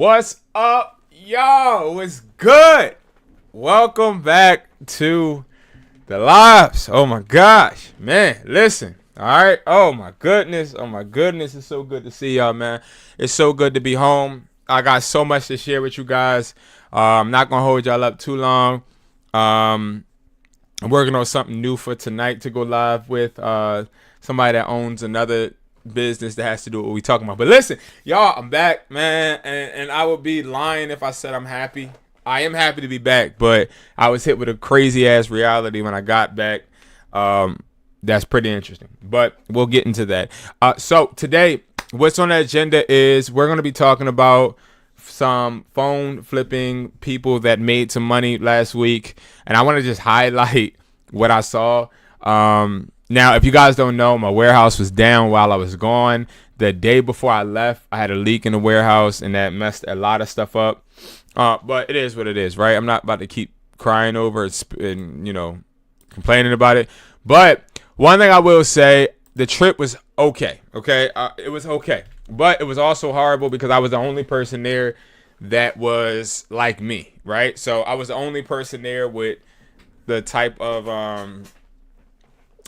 What's up, y'all? What's good? Welcome back to the lives. Oh my gosh, man, listen. All right. Oh my goodness. It's so good to see y'all, man. It's so good to be home. I got so much to share with you guys. I'm not gonna hold y'all up too long. I'm working on something new for tonight to go live with somebody that owns another business that has to do with what we talking about. But listen, y'all, I'm back, man, and I would be lying if I said I'm happy. I am happy to be back, but I was hit with a crazy ass reality when I got back. That's pretty interesting, but we'll get into that. So today, what's on the agenda is we're going to be talking about some phone flipping people that made some money last week, and I want to just highlight what I saw. Now, if you guys don't know, my warehouse was down while I was gone. The day before I left, I had a leak in the warehouse, and that messed a lot of stuff up. But it is what it is, right? I'm not about to keep crying over it and complaining about it. But one thing I will say, the trip was okay. It was okay. But it was also horrible because I was the only person there that was like me, right? So I was the only person there with the type of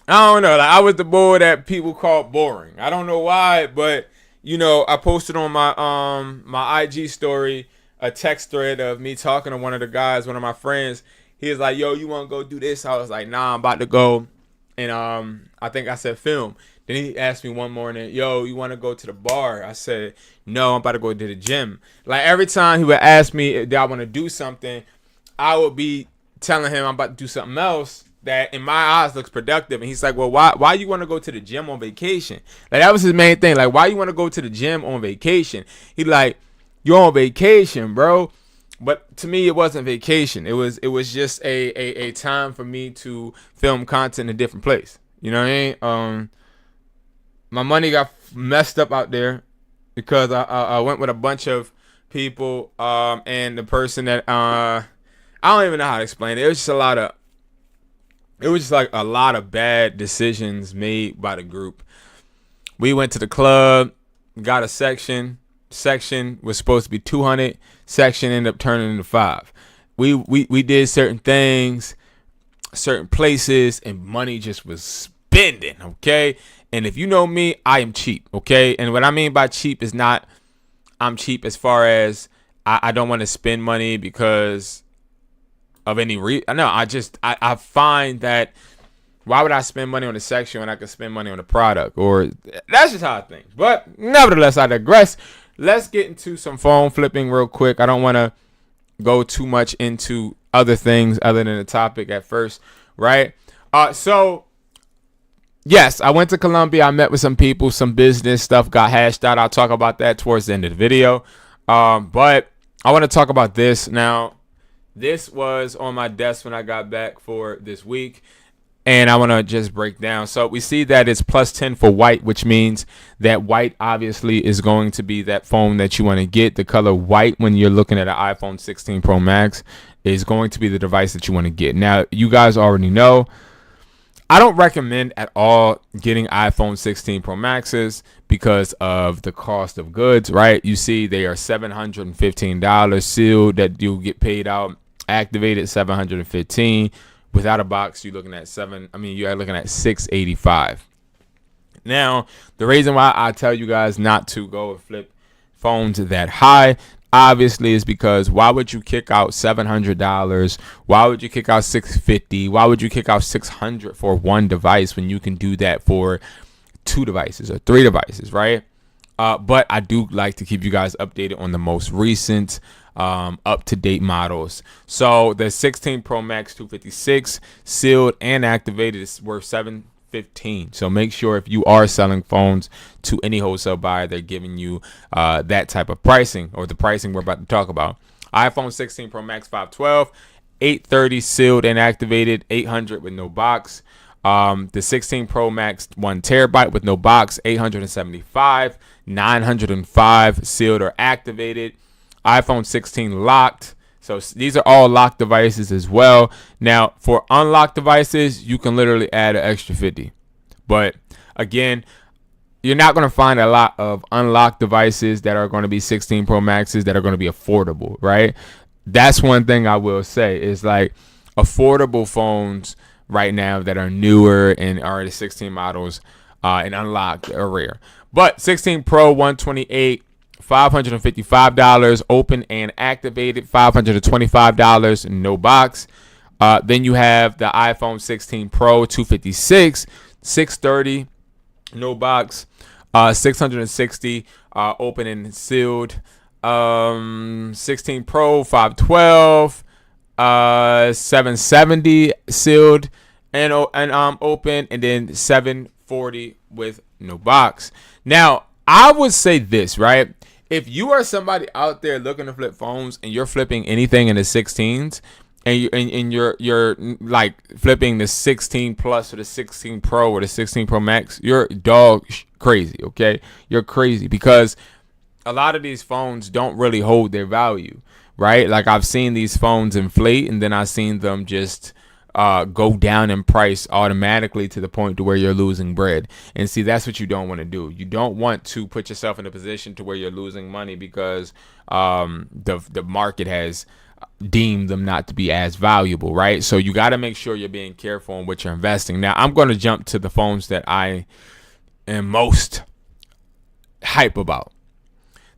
I don't know. Like, I was the boy that people call boring. I don't know why, but I posted on my IG story a text thread of me talking to one of the guys, one of my friends. He was like, "Yo, you want to go do this?" I was like, "Nah, I'm about to go." And I think I said film. Then he asked me one morning, "Yo, you want to go to the bar?" I said, "No, I'm about to go to the gym." Like, every time he would ask me if I want to do something, I would be telling him I'm about to do something else that in my eyes looks productive. And he's like, "Well, why you want to go to the gym on vacation?" Like, that was his main thing. Like, why you want to go to the gym on vacation? He like, "You're on vacation, bro." But to me, it wasn't vacation. It was just a time for me to film content in a different place. You know what I mean? My money got messed up out there because I went with a bunch of people, and the person that I don't even know how to explain it. It was just like a lot of bad decisions made by the group. We went to the club, got a section. Section was supposed to be 200. Section ended up turning into 5. We did certain things, certain places, and money just was spending. Okay, and if you know me, I am cheap. Okay, and what I mean by cheap is not I'm cheap as far as I don't want to spend money because of any reason. No, I find that why would I spend money on a section when I could spend money on a product? Or that's just how I think. But nevertheless, I digress. Let's get into some phone flipping real quick. I don't want to go too much into other things other than the topic at first, right? So yes, I went to Colombia. I met with some people. Some business stuff got hashed out. I'll talk about that towards the end of the video. But I want to talk about this now. This was on my desk when I got back for this week, and I want to just break down. So we see that it's plus 10 for white, which means that white obviously is going to be that phone that you want to get. The color white when you're looking at an iPhone 16 Pro Max is going to be the device that you want to get. Now, you guys already know, I don't recommend at all getting iPhone 16 Pro Maxes because of the cost of goods, right? You see they are $715 sealed that you'll get paid out. Activated $715. Without a box, you're looking at $685. Now, the reason why I tell you guys not to go and flip phones that high, obviously, is because why would you kick out $700? Why would you kick out $650? Why would you kick out $600 for one device when you can do that for 2 devices or 3 devices, right? But I do like to keep you guys updated on the most recent up-to-date models. So the 16 Pro Max 256 sealed and activated is worth $715. So make sure if you are selling phones to any wholesale buyer, they're giving you that type of pricing, or the pricing we're about to talk about. iPhone 16 Pro Max 512, 830 sealed and activated, 800 with no box. The 16 Pro Max 1 terabyte with no box, 875, 905 sealed or activated. iPhone 16 locked. So these are all locked devices as well. Now, for unlocked devices, you can literally add an extra 50. But again, you're not going to find a lot of unlocked devices that are going to be 16 Pro Maxes that are going to be affordable, right? That's one thing I will say is like affordable phones right now that are newer and are the 16 models and unlocked are rare. But 16 Pro 128, $555, open and activated, $525, no box. Then you have the iPhone 16 Pro 256, $630, no box. 660, open and sealed. 16 Pro 512, 770 sealed and open, and then 740 with no box. Now, I would say this, right? If you are somebody out there looking to flip phones and you're flipping anything in the 16s, and you're like flipping the 16 Plus or the 16 Pro or the 16 Pro Max, you're dog crazy, okay? You're crazy because a lot of these phones don't really hold their value, right? Like I've seen these phones inflate, and then I've seen them just go down in price automatically to the point to where you're losing bread. And see, that's what you don't want to do. You don't want to put yourself in a position to where you're losing money because the market has deemed them not to be as valuable, right? So you got to make sure you're being careful in what you're investing. Now, I'm going to jump to the phones that I am most hype about.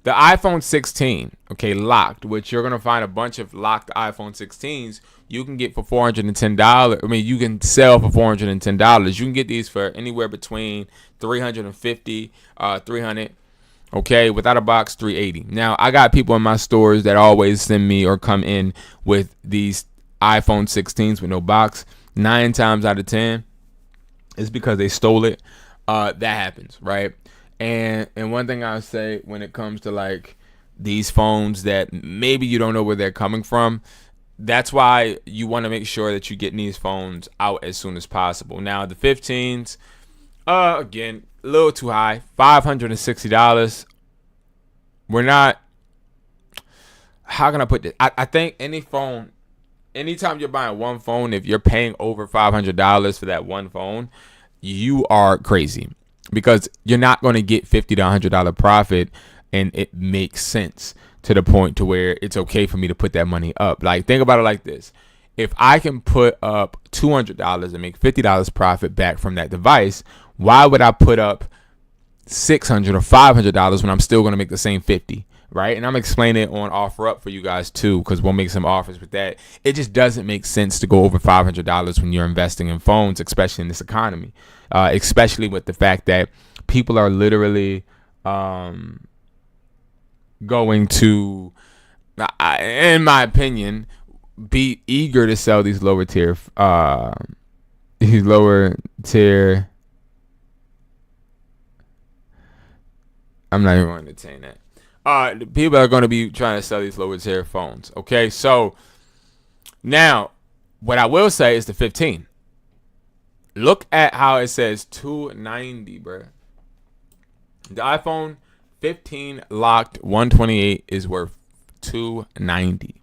The iPhone 16, okay, locked, which you're going to find a bunch of locked iPhone 16s you can get for $410. I mean, you can sell for $410. You can get these for anywhere between $350, $300, okay, without a box, $380. Now, I got people in my stores that always send me or come in with these iPhone 16s with no box. 9 times out of 10, it's because they stole it. That happens, right? And one thing I say when it comes to like these phones that maybe you don't know where they're coming from, that's why you want to make sure that you're getting these phones out as soon as possible. Now the 15s, again, a little too high, $560. We're not. How can I put this? I think any phone, anytime you're buying one phone, if you're paying over $500 for that one phone, you are crazy. Because you're not going to get $50 to $100 profit, and it makes sense to the point to where it's okay for me to put that money up. Like, think about it like this. If I can put up $200 and make $50 profit back from that device, why would I put up $600 or $500 when I'm still going to make the same 50? Right? And I'm explaining it on OfferUp for you guys too, because we'll make some offers with that. It just doesn't make sense to go over $500 when you're investing in phones, especially in this economy, especially with the fact that people are literally going to, in my opinion, be eager to sell these lower tier. I'm not even going to entertain that. People are going to be trying to sell these lower tier phones. Okay, so now what I will say is the 15. Look at how it says $290, bro. The iPhone 15 locked 128 is worth $290.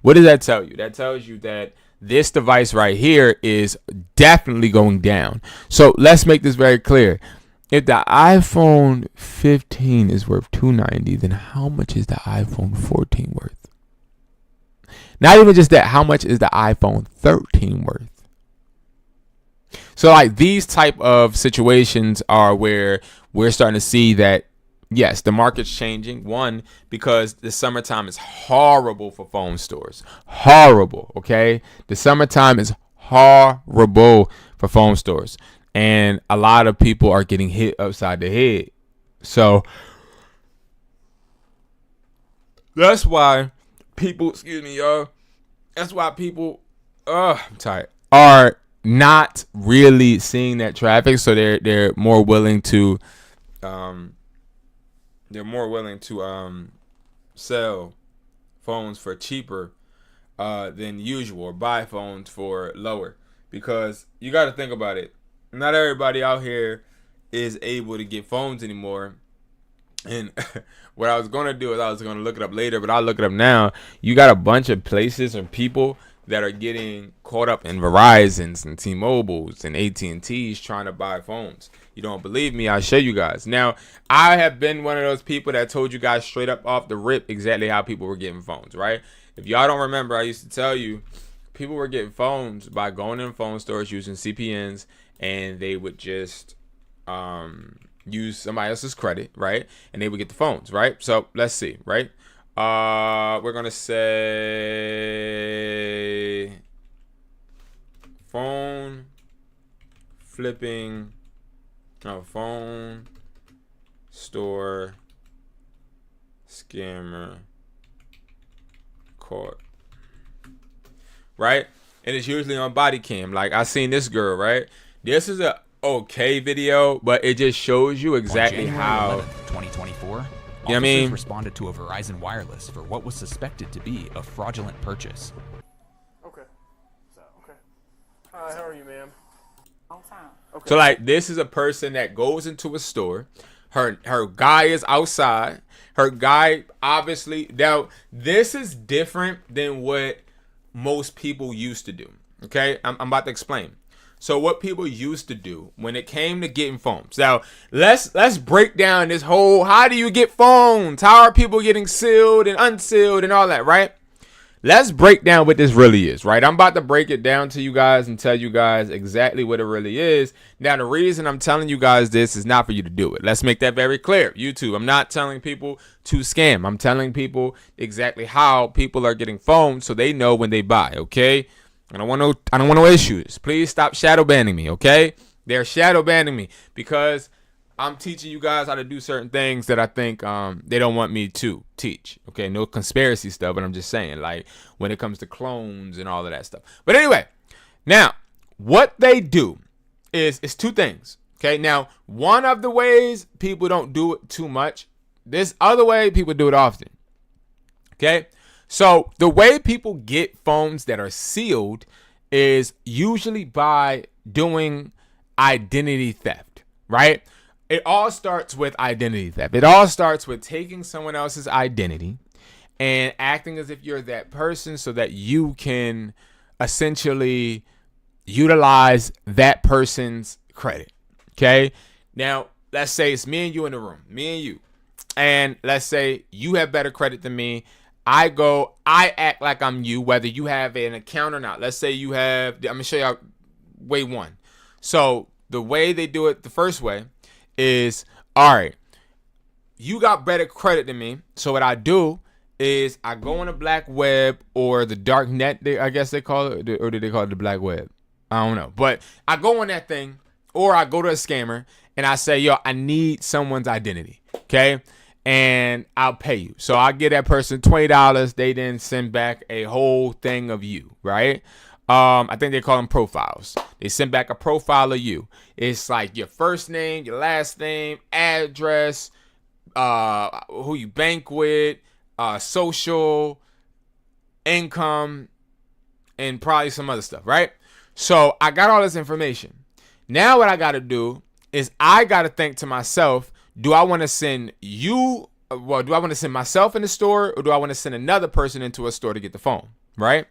What does that tell you? That tells you that this device right here is definitely going down. So let's make this very clear. If the iPhone 15 is worth $290, then how much is the iPhone 14 worth? Not even just that, how much is the iPhone 13 worth? So like these type of situations are where we're starting to see that, yes, the market's changing. One, because the summertime is horrible for phone stores. Horrible, okay? The summertime is horrible for phone stores. And a lot of people are getting hit upside the head. So that's why people, y'all. That's why people, I'm tired, are not really seeing that traffic. So they're more willing to, sell phones for cheaper than usual, or buy phones for lower. Because you got to think about it. Not everybody out here is able to get phones anymore. And what I was going to do is I was going to look it up later, but I'll look it up now. You got a bunch of places and people that are getting caught up in Verizons and T-Mobiles and AT&Ts trying to buy phones. You don't believe me, I'll show you guys. Now, I have been one of those people that told you guys straight up off the rip exactly how people were getting phones, right? If y'all don't remember, I used to tell you people were getting phones by going in phone stores using CPNs, and they would just use somebody else's credit, right? And they would get the phones, right? So let's see, right? We're gonna say phone store scammer caught, right? And it's usually on body cam. Like I seen this girl, right? This is a okay video, but it just shows you exactly how 2024 you know what I mean? Responded to a Verizon Wireless for what was suspected to be a fraudulent purchase. Okay. Hi, how are you, ma'am? Long time. Okay. So like this is a person that goes into a store. Her guy is outside. Her guy obviously, now this is different than what most people used to do. Okay, I'm about to explain. So what people used to do when it came to getting phones. Now let's break down this whole, how do you get phones? How are people getting sealed and unsealed and all that, right? Let's break down what this really is, right? I'm about to break it down to you guys and tell you guys exactly what it really is. Now, the reason I'm telling you guys this is not for you to do it. Let's make that very clear. YouTube, I'm not telling people to scam. I'm telling people exactly how people are getting phones so they know when they buy, okay? I don't want no issues. Please stop shadow banning me, okay? They're shadow banning me because I'm teaching you guys how to do certain things that I think they don't want me to teach. Okay, no conspiracy stuff, but I'm just saying, like, when it comes to clones and all of that stuff. But anyway, now, what they do is two things. Okay, now, one of the ways people don't do it too much, this other way people do it often. Okay, so the way people get phones that are sealed is usually by doing identity theft, right? It all starts with identity theft. It all starts with taking someone else's identity and acting as if you're that person so that you can essentially utilize that person's credit. Okay? Now, let's say it's me and you in the room, me and you. And let's say you have better credit than me. I act like I'm you, whether you have an account or not. Let's say you have, I'm going to show y'all way one. So the way they do it, the first way is, all right, you got better credit than me. So what I do is I go on the black web or the dark net, I guess they call it, or did they call it the black web? I don't know. But I go on that thing, or I go to a scammer and I say, yo, I need someone's identity. Okay. And I'll pay you. So I give that person $20. They then send back a whole thing of you, right? I think they call them profiles. They send back a profile of you. It's like your first name, your last name, address, who you bank with, social, income, and probably some other stuff, right? So I got all this information. Now what I got to do is I got to think to myself, do I want to send you, well, do I want to send myself in the store, or do I want to send another person into a store to get the phone, right?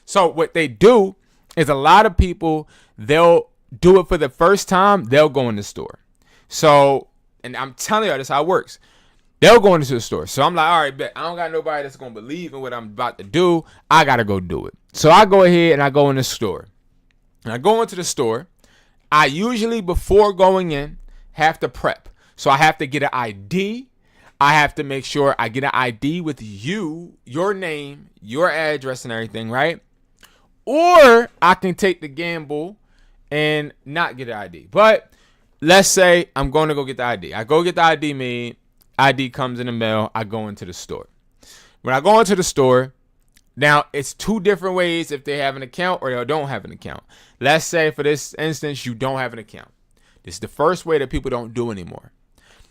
So what they do is a lot of people, they'll do it for the first time, they'll go in the store. So, and I'm telling you, that's how it works. They'll go into the store. So I'm like, all right, bet I don't got nobody that's going to believe in what I'm about to do. I got to go do it. So I go ahead and I go in the store. And I go into the store. I usually, before going in, have to prep. So I have to get an ID. I have to make sure I get an ID with you, your name, your address, and everything, right? Or I can take the gamble and not get an ID. But let's say I'm going to go get the ID. I go get the ID made. ID comes in the mail. I go into the store. When I go into the store, now it's two different ways if they have an account or they don't have an account. Let's say for this instance, you don't have an account. This is the first way that people don't do anymore.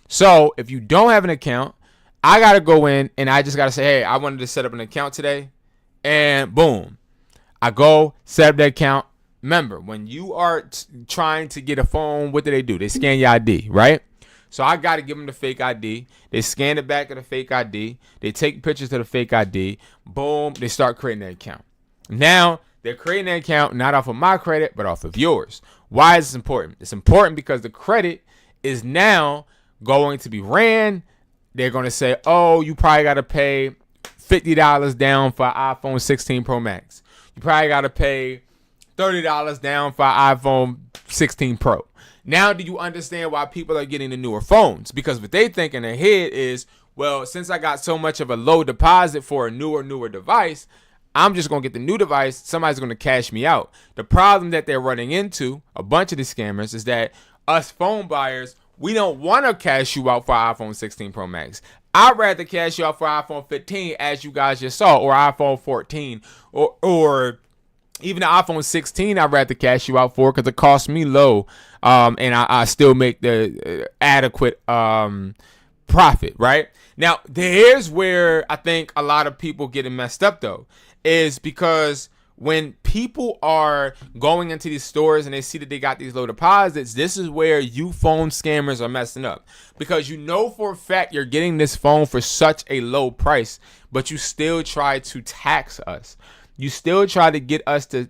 So if you don't have an account, I got to go in and I just got to say, hey, I wanted to set up an account today. And boom, I go set up the account. Remember, when you are trying to get a phone, what do? They scan your ID, right? So I got to give them the fake ID. They scan the back of the fake ID. They take pictures of the fake ID. Boom, they start creating an account. Now, they're creating an account not off of my credit, but off of yours. Why is this important? It's important because the credit is now going to be ran. They're going to say, oh, you probably got to pay $50 down for iPhone 16 Pro Max. You probably got to pay $30 down for iPhone 16 Pro. Now, do you understand why people are getting the newer phones? Because what they think in their head is, well, since I got so much of a low deposit for a newer device, I'm just going to get the new device. Somebody's going to cash me out. The problem that they're running into, a bunch of these scammers, is that us phone buyers, we don't want to cash you out for iPhone 16 Pro Max. I'd rather cash you out for iPhone 15, as you guys just saw, or iPhone 14, or even the iPhone 16, I'd rather cash you out for because it costs me low, and I still make the adequate profit, right? Now, here's where I think a lot of people getting messed up, though, is because when people are going into these stores and they see that they got these low deposits, this is where you phone scammers are messing up. Because you know for a fact you're getting this phone for such a low price, but you still try to tax us. You still try to get us to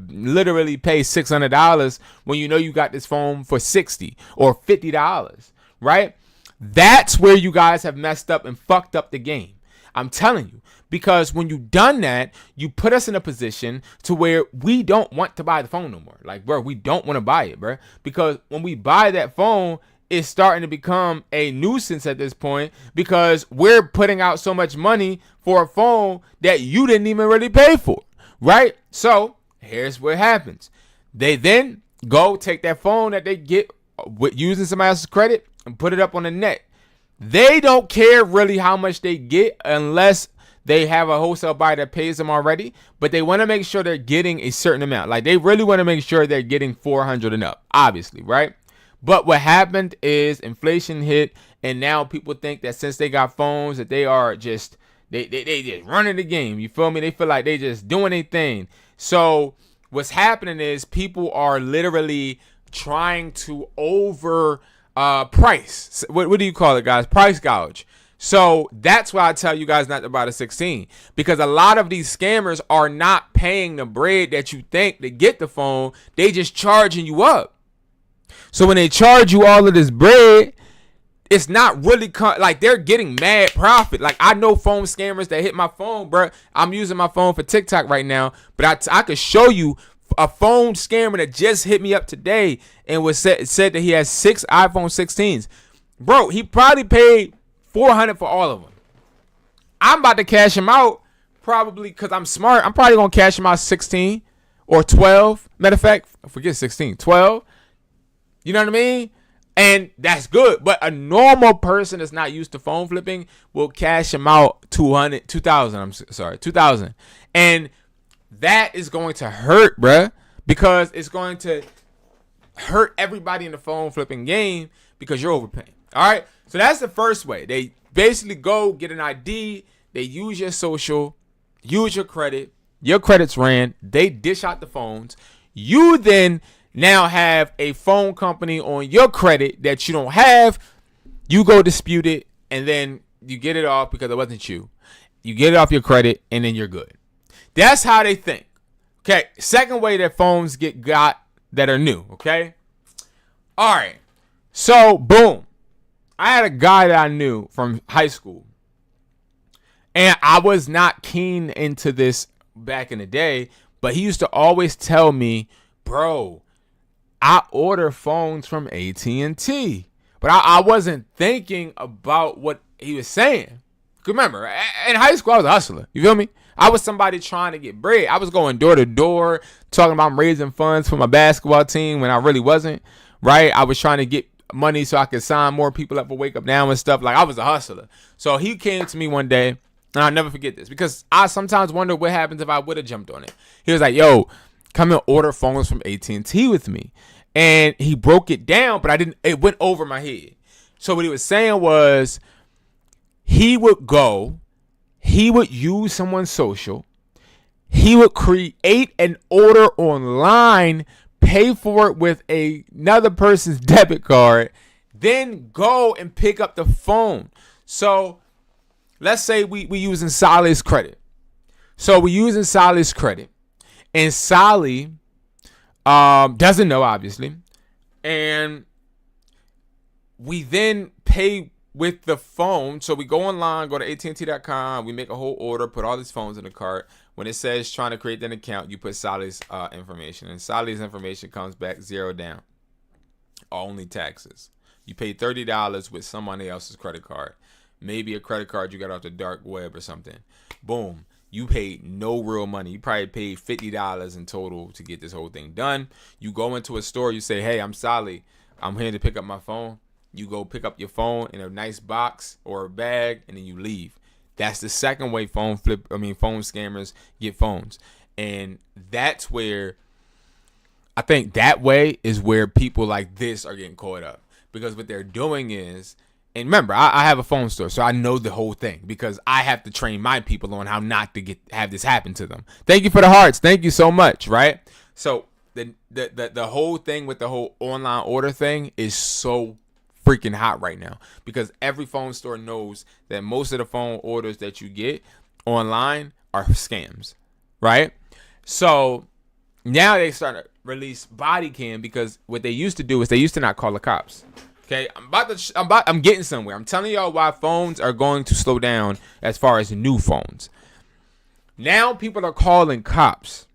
literally pay $600 when you know you got this phone for $60 or $50, right? That's where you guys have messed up and fucked up the game. I'm telling you, because when you done that, you put us in a position to where we don't want to buy the phone no more. Like, bro, we don't want to buy it, bro. Because when we buy that phone, it's starting to become a nuisance at this point because we're putting out so much money for a phone that you didn't even really pay for, right? So here's what happens. They then go take that phone that they get with using somebody else's credit and put it up on the net. They don't care really how much they get unless they have a wholesale buyer that pays them already, but they want to make sure they're getting a certain amount. Like, they really want to make sure they're getting 400 and up, obviously, right? But what happened is inflation hit, and now people think that since they got phones that they are just they just running the game. You feel me? They feel like they just doing their thing. So what's happening is people are literally trying to over price. What do you call it, guys? Price gouge. So that's why I tell you guys not to buy the 16, because a lot of these scammers are not paying the bread that you think to get the phone. They just charging you up. So when they charge you all of this bread, it's not really like they're getting mad profit. Like, I know phone scammers that hit my phone, bro. I'm using my phone for TikTok right now, but I could show you a phone scammer that just hit me up today and said that he has 6 iPhone 16s. Bro, he probably paid $400 for all of them. I'm about to cash him out probably because I'm smart. I'm probably going to cash him out 16 or 12. Matter of fact, forget 16, 12. You know what I mean? And that's good. But a normal person that's not used to phone flipping will cash him out 2,000. And that is going to hurt, bruh, because it's going to hurt everybody in the phone flipping game because you're overpaying. All right? So that's the first way. They basically go get an ID. They use your social, use your credit. Your credit's ran. They dish out the phones. You then now have a phone company on your credit that you don't have. You go dispute it, and then you get it off because it wasn't you. You get it off your credit, and then you're good. That's how they think. Okay, second way that phones get got that are new, okay? All right, so boom. I had a guy that I knew from high school, and I was not keen into this back in the day, but he used to always tell me, bro, I order phones from AT&T, but I wasn't thinking about what he was saying. Remember, in high school, I was a hustler. You feel me? I was somebody trying to get bread. I was going door to door, talking about I'm raising funds for my basketball team when I really wasn't, right? I was trying to get money so I could sign more people up for Wake Up Now and stuff. Like, I was a hustler. So he came to me one day, and I'll never forget this, because I sometimes wonder what happens if I would have jumped on it. He was like, yo, come and order phones from AT&T with me. And he broke it down, but it went over my head. So what he was saying was, he would use someone's social, he would create an order online, pay for it with another person's debit card, then go and pick up the phone. So let's say we using Sally's credit. So we're using Sally's credit, and Sally doesn't know, obviously, and we then pay with the phone. So we go online, go to AT&T.com, we make a whole order, put all these phones in the cart. When it says trying to create an account, you put Sally's information, and Sally's information comes back zero down. Only taxes. You pay $30 with somebody else's credit card. Maybe a credit card you got off the dark web or something. Boom. You paid no real money. You probably paid $50 in total to get this whole thing done. You go into a store, you say, hey, I'm Sally. I'm here to pick up my phone. You go pick up your phone in a nice box or a bag, and then you leave. That's the second way phone scammers get phones. And that's where, I think that way is where people like this are getting caught up. Because what they're doing is, and remember, I have a phone store, so I know the whole thing because I have to train my people on how not to have this happen to them. Thank you for the hearts. Thank you so much, right? So the whole thing with the whole online order thing is so freaking hot right now because every phone store knows that most of the phone orders that you get online are scams, right? So now they start to release body cam because what they used to do is they used to not call the cops. Okay, I'm getting somewhere. I'm telling y'all why phones are going to slow down as far as new phones. Now people are calling cops.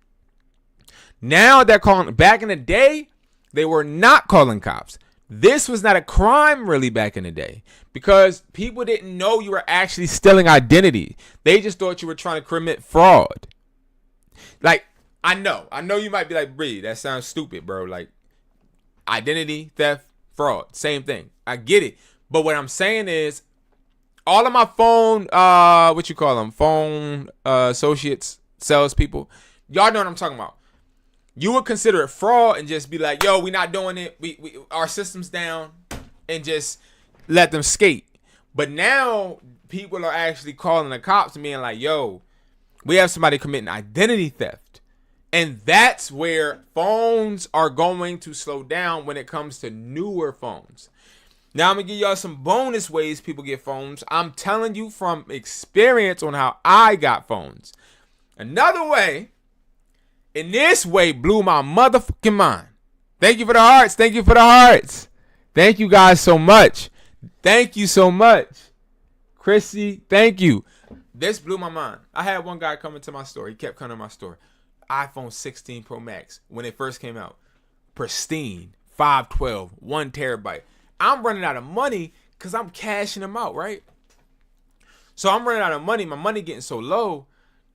Now they're calling. Back in the day, they were not calling cops. This was not a crime really back in the day because people didn't know you were actually stealing identity. They just thought you were trying to commit fraud. Like, I know you might be like, Bree, that sounds stupid, bro. Like, identity theft, fraud, same thing. I get it. But what I'm saying is all of my phone, phone associates, salespeople, y'all know what I'm talking about. You would consider it fraud and just be like, yo, we not doing it. We our system's down and just let them skate. But now people are actually calling the cops and being like, yo, we have somebody committing identity theft. And that's where phones are going to slow down when it comes to newer phones. Now I'm going to give y'all some bonus ways people get phones. I'm telling you from experience on how I got phones. Another way, and this way blew my motherfucking mind. Thank you for the hearts. Thank you for the hearts. Thank you guys so much. Thank you so much. Chrissy, thank you. This blew my mind. I had one guy come into my store. He kept coming to my store. iPhone 16 Pro Max when it first came out. Pristine, 512, 1 terabyte. I'm running out of money because I'm cashing them out, right? So I'm running out of money. My money getting so low.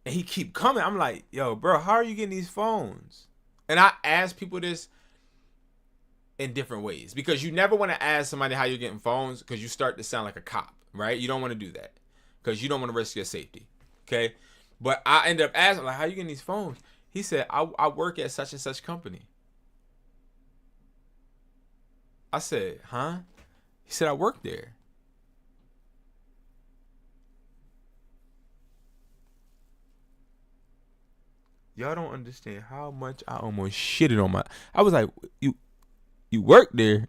And he keep coming. I'm like, yo, bro, how are you getting these phones? And I ask people this in different ways. Because you never want to ask somebody how you're getting phones because you start to sound like a cop, right? You don't want to do that. Because you don't want to risk your safety. Okay? But I ended up asking, like, how you getting these phones? He said, I work at such and such company. I said, huh? He said, I work there. Y'all don't understand how much I almost shitted on my. I was like, you work there,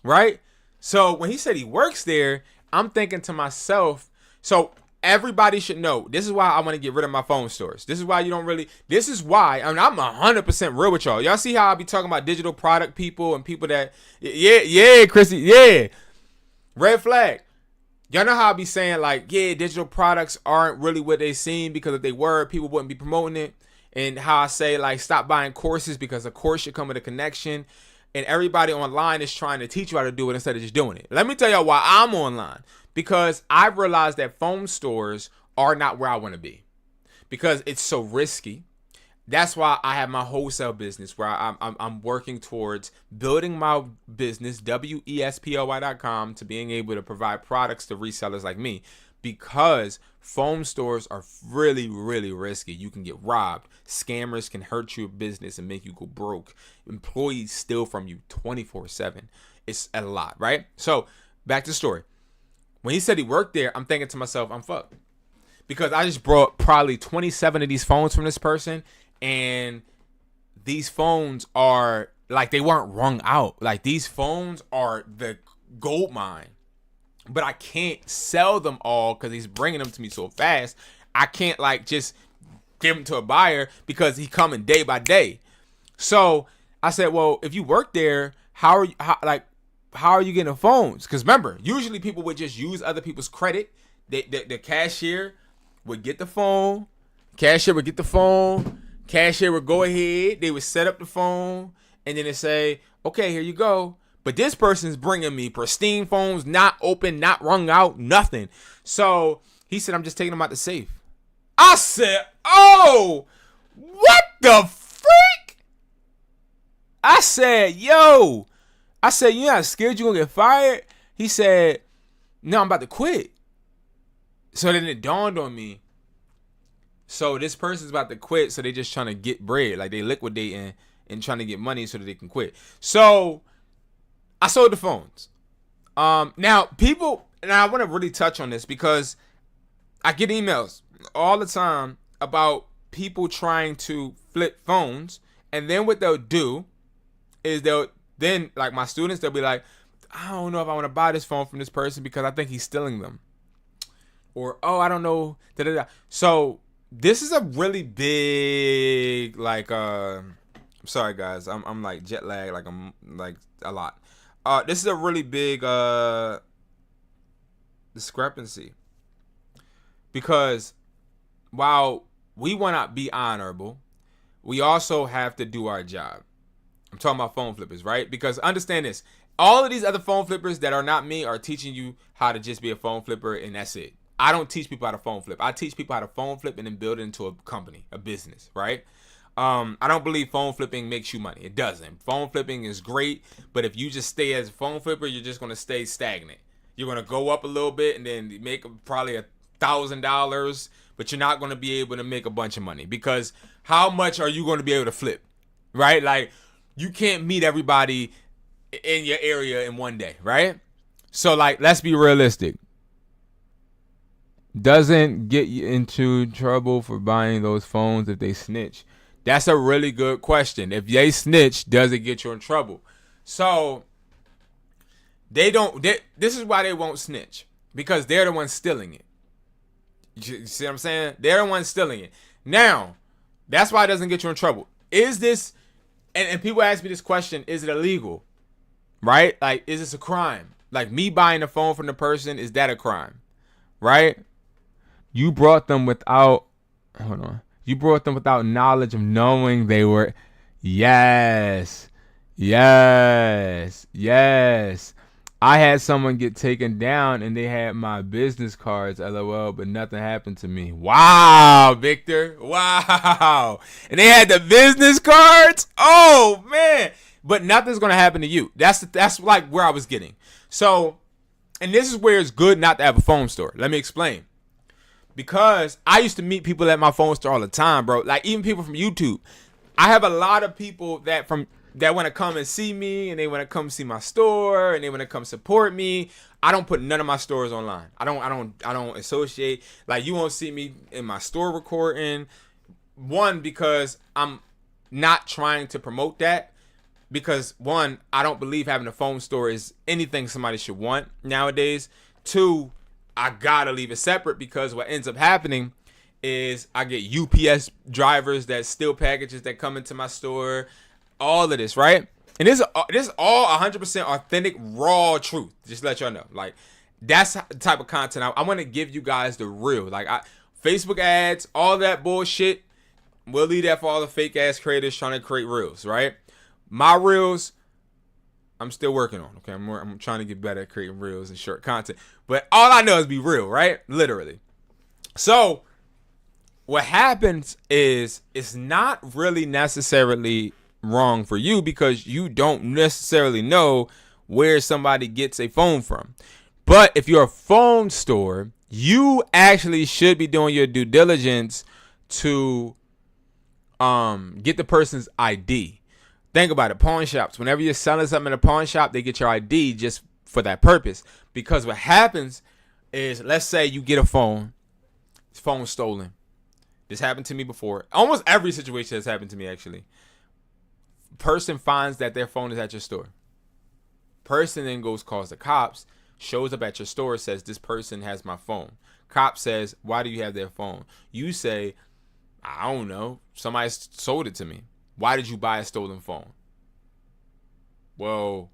right? So when he said he works there, I'm thinking to myself, so everybody should know. This is why I want to get rid of my phone stores. This is why you don't really. This is why. I mean, I'm 100% real with y'all. Y'all see how I be talking about digital product people and people that, yeah, Chrissy, yeah, red flag. Y'all know how I be saying, like, yeah, digital products aren't really what they seem because if they were, people wouldn't be promoting it. And how I say, like, stop buying courses because a course should come with a connection. And everybody online is trying to teach you how to do it instead of just doing it. Let me tell y'all why I'm online. Because I've realized that phone stores are not where I want to be. Because it's so risky. That's why I have my wholesale business where I'm working towards building my business, Wesply.com, to being able to provide products to resellers like me. Because phone stores are really, really risky. You can get robbed. Scammers can hurt your business and make you go broke. Employees steal from you 24/7. It's a lot, right? So back to the story. When he said he worked there, I'm thinking to myself, I'm fucked. Because I just brought probably 27 of these phones from this person. And these phones are like, they weren't wrung out. Like, these phones are the gold mine. But I can't sell them all because he's bringing them to me so fast. I can't, like, just give them to a buyer because he's coming day by day. So I said, well, if you work there, how are you getting the phones? Because remember, usually people would just use other people's credit. The cashier would get the phone. Cashier would go ahead. They would set up the phone, and then they say, "Okay, here you go." But this person's bringing me pristine phones, not open, not wrung out, nothing. So he said, "I'm just taking them out the safe." I said, "Oh, what the freak?" I said, "Yo." I said, "You not scared you gonna get fired?" He said, "No, I'm about to quit." So then it dawned on me. So this person's about to quit, so they just trying to get bread. Like they liquidating and trying to get money so that they can quit. So I sold the phones. Now people, and I want to really touch on this because I get emails all the time about people trying to flip phones. And then what they'll do is then like my students, they'll be like, "I don't know if I want to buy this phone from this person because I think he's stealing them." Or, "Oh, I don't know. Da-da-da." So this is a really big, like, I'm sorry guys, I'm like jet lag, like I'm like a lot. This is a really big discrepancy because while we want to be honorable, we also have to do our job. I'm talking about phone flippers, right? Because understand this, all of these other phone flippers that are not me are teaching you how to just be a phone flipper and that's it. I don't teach people how to phone flip. I teach people how to phone flip and then build it into a company, a business, right? I don't believe phone flipping makes you money. It doesn't. Phone flipping is great, but if you just stay as a phone flipper, you're just going to stay stagnant. You're going to go up a little bit and then make probably $1,000, but you're not going to be able to make a bunch of money because how much are you going to be able to flip, right? Like you can't meet everybody in your area in one day, right? So like, let's be realistic. Doesn't get you into trouble for buying those phones if they snitch? That's a really good question. If they snitch, does it get you in trouble? So this is why they won't snitch, because they're the ones stealing it. You see what I'm saying? They're the ones stealing it. Now, that's why it doesn't get you in trouble. Is this, and people ask me this question, is it illegal? Right? Like, is this a crime? Like me buying a phone from the person, is that a crime? Right? You brought them without knowledge of knowing they were. Yes. I had someone get taken down and they had my business cards, LOL, but nothing happened to me. Wow, Victor. Wow. And they had the business cards? Oh, man. But nothing's going to happen to you. That's like where I was getting. So, and this is where it's good not to have a phone store. Let me explain. Because I used to meet people at my phone store all the time, bro. Like even people from YouTube. I have a lot of people that want to come and see me, and they want to come see my store, and they want to come support me. I don't put none of my stores online. I don't associate. Like you won't see me in my store recording. One, because I'm not trying to promote that. Because one, I don't believe having a phone store is anything somebody should want nowadays. Two, I gotta leave it separate because what ends up happening is I get UPS drivers that steal packages that come into my store. All of this, right? And this is all 100% authentic, raw truth. Just to let y'all know. Like, that's the type of content I want to give you guys, the real. Like, Facebook ads, all that bullshit, we'll leave that for all the fake ass creators trying to create reels, right? My reels, I'm still working on. Okay, I'm trying to get better at creating reels and short content. But all I know is be real, right? Literally. So what happens is it's not really necessarily wrong for you because you don't necessarily know where somebody gets a phone from. But if you're a phone store, you actually should be doing your due diligence to get the person's ID. Think about it. Pawn shops. Whenever you're selling something in a pawn shop, they get your ID just for that purpose. Because what happens is, let's say you get a phone. Phone stolen. This happened to me before. Almost every situation has happened to me, actually. Person finds that their phone is at your store. Person then calls the cops, shows up at your store, says, this person has my phone. Cop says, why do you have their phone? You say, I don't know. Somebody sold it to me. Why did you buy a stolen phone? Well,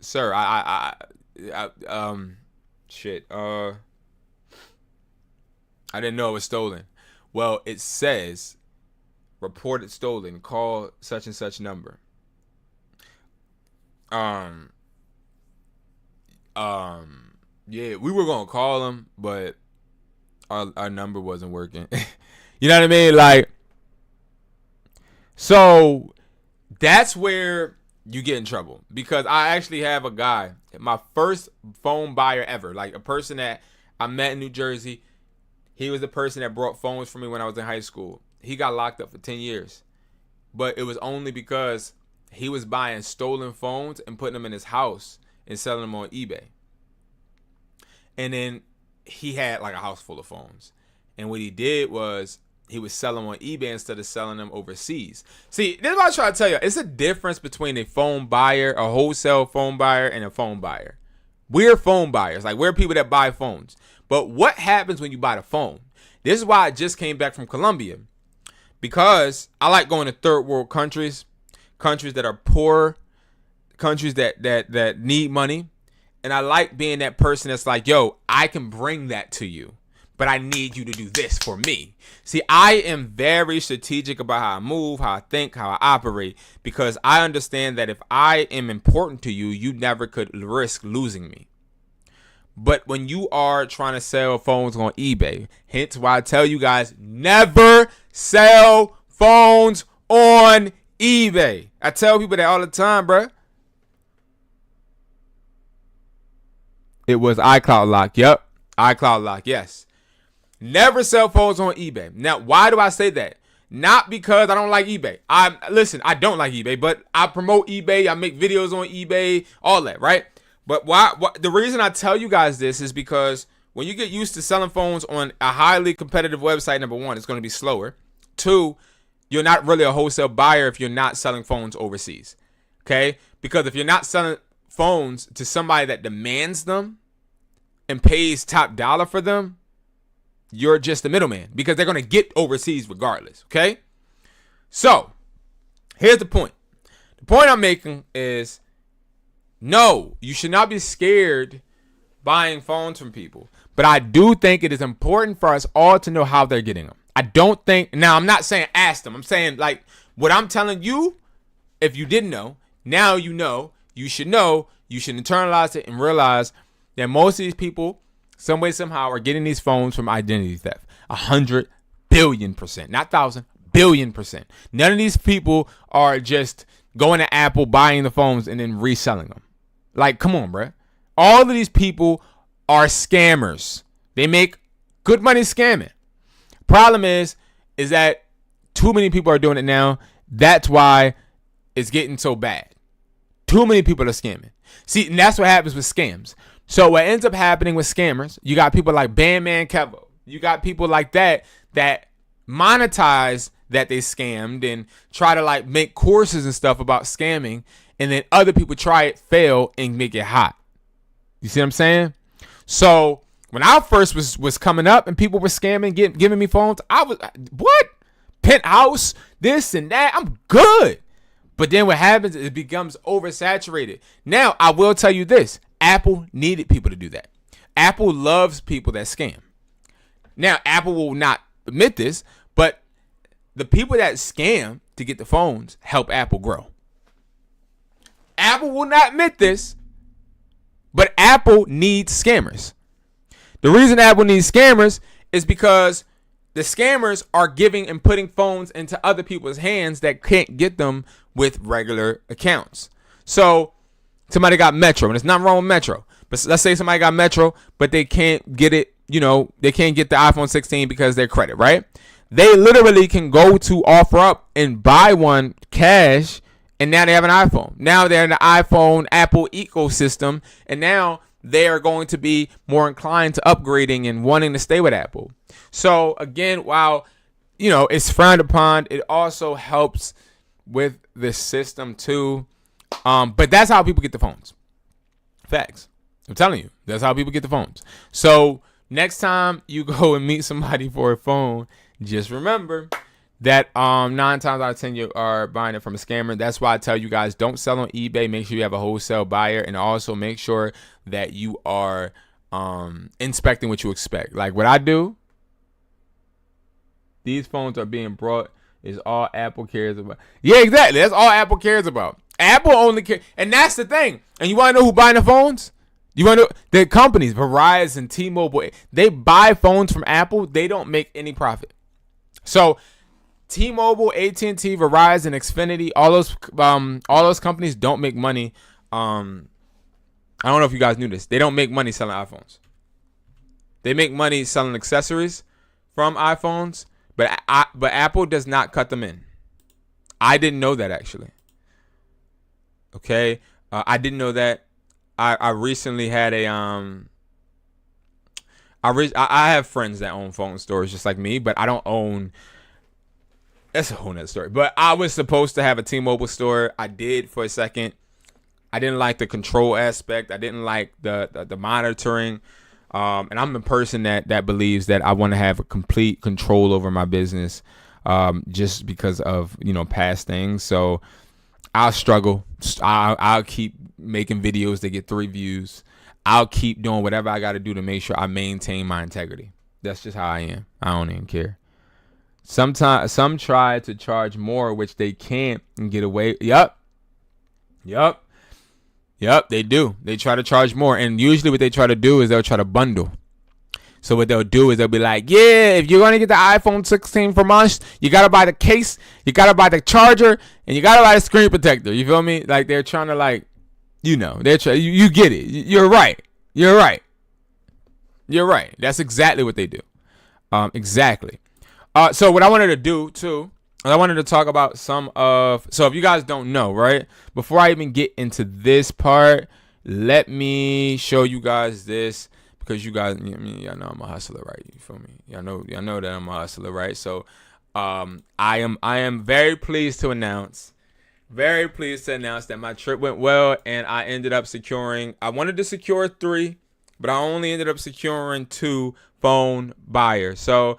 sir, shit. I didn't know it was stolen. Well, it says reported stolen. Call such and such number. Yeah, we were gonna call him, but our number wasn't working. You know what I mean? Like, so that's where you get in trouble, because I actually have a guy, my first phone buyer ever, like a person that I met in New Jersey. He was the person that brought phones for me when I was in high school. He got locked up for 10 years, but it was only because he was buying stolen phones and putting them in his house and selling them on eBay. And then he had like a house full of phones. And what he did was he would sell them on eBay instead of selling them overseas. See, this is what I try to tell you. It's a difference between a phone buyer, a wholesale phone buyer, and a phone buyer. We're phone buyers. Like, we're people that buy phones. But what happens when you buy the phone? This is why I just came back from Colombia. Because I like going to third world countries, countries that are poor, countries that need money. And I like being that person that's like, yo, I can bring that to you, but I need you to do this for me. See, I am very strategic about how I move, how I think, how I operate, because I understand that if I am important to you, you never could risk losing me. But when you are trying to sell phones on eBay, hence why I tell you guys, never sell phones on eBay. I tell people that all the time, bruh. It was iCloud lock. Yep. iCloud lock. Yes. Never sell phones on eBay. Now, why do I say that? Not because I don't like eBay. Listen, I don't like eBay, but I promote eBay. I make videos on eBay, all that, right? But why the reason I tell you guys this is because when you get used to selling phones on a highly competitive website, number one, it's going to be slower. Two, you're not really a wholesale buyer if you're not selling phones overseas. Okay? Because if you're not selling phones to somebody that demands them and pays top dollar for them, you're just a middleman, because they're going to get overseas regardless. Okay? So, here's the point. The point I'm making is, no, you should not be scared buying phones from people. But I do think it is important for us all to know how they're getting them. I don't think, now I'm not saying ask them. I'm saying, like, what I'm telling you, if you didn't know, now you know, you should internalize it and realize that most of these people, some way, somehow, are getting these phones from identity theft. 100 billion%, not 1,000 billion%. None of these people are just going to Apple, buying the phones, and then reselling them. Like, come on, bro. All of these people are scammers. They make good money scamming. Problem is that too many people are doing it now. That's why it's getting so bad. Too many people are scamming. See, and that's what happens with scams. So what ends up happening with scammers, you got people like Bandman Kevo. You got people like that monetize that they scammed and try to like make courses and stuff about scamming, and then other people try it, fail, and make it hot. You see what I'm saying? So when I first was coming up and people were scamming, giving me phones, I was, what? Penthouse, this and that, I'm good. But then what happens is it becomes oversaturated. Now, I will tell you this. Apple needed people to do that. Apple loves people that scam. Now, Apple will not admit this, but the people that scam to get the phones help Apple grow. Apple will not admit this, but Apple needs scammers. The reason Apple needs scammers is because the scammers are giving and putting phones into other people's hands that can't get them with regular accounts. So somebody got Metro, and there's nothing wrong with Metro. But let's say somebody got Metro, but they can't get it, they can't get the iPhone 16 because they're credit, right? They literally can go to OfferUp and buy one cash, and now they have an iPhone. Now they're in the iPhone Apple ecosystem, and now they are going to be more inclined to upgrading and wanting to stay with Apple. So again, while it's frowned upon, it also helps with the system too. But that's how people get the phones. Facts. I'm telling you, that's how people get the phones. So next time you go and meet somebody for a phone, just remember, that 9 times out of 10 you are buying it from a scammer. That's why I tell you guys, don't sell on eBay. Make sure you have a wholesale buyer, and also make sure that you are inspecting what you expect. Like what I do, these phones are being brought is all Apple cares about. Yeah, exactly. That's all Apple cares about. Apple only cares, and that's the thing. And you want to know who buying the phones? You want to know the companies, Verizon, T-Mobile, they buy phones from Apple. They don't make any profit. So T-Mobile, AT&T, Verizon, Xfinity, all those companies don't make money. I don't know if you guys knew this. They don't make money selling iPhones. They make money selling accessories from iPhones, but Apple does not cut them in. I didn't know that, actually. Okay, I didn't know that. I recently had a I have friends that own phone stores just like me, but I don't own. That's a whole nother story. But I was supposed to have a T-Mobile store. I did for a second. I didn't like the control aspect. I didn't like the monitoring. And I'm a person that believes that I want to have a complete control over my business, just because of, past things. So I'll struggle. I'll keep making videos that get 3 views. I'll keep doing whatever I got to do to make sure I maintain my integrity. That's just how I am. I don't even care. Some try to charge more, which they can't, and get away. Yep, they do. They try to charge more. And usually what they try to do is they'll try to bundle. So what they'll do is they'll be like, yeah, if you're going to get the iPhone 16 from us, you got to buy the case, you got to buy the charger, and you got to buy the screen protector. You feel me? Like they're trying to you get it. You're right. That's exactly what they do. Exactly. So what I wanted to do too, I wanted to talk about so if you guys don't know, right? Before I even get into this part, let me show you guys this, because you guys, y'all know I'm a hustler, right? You feel me? Y'all know that I'm a hustler, right? So, I am very pleased to announce that my trip went well, and I ended up I wanted to secure 3, but I only ended up securing 2 phone buyers. So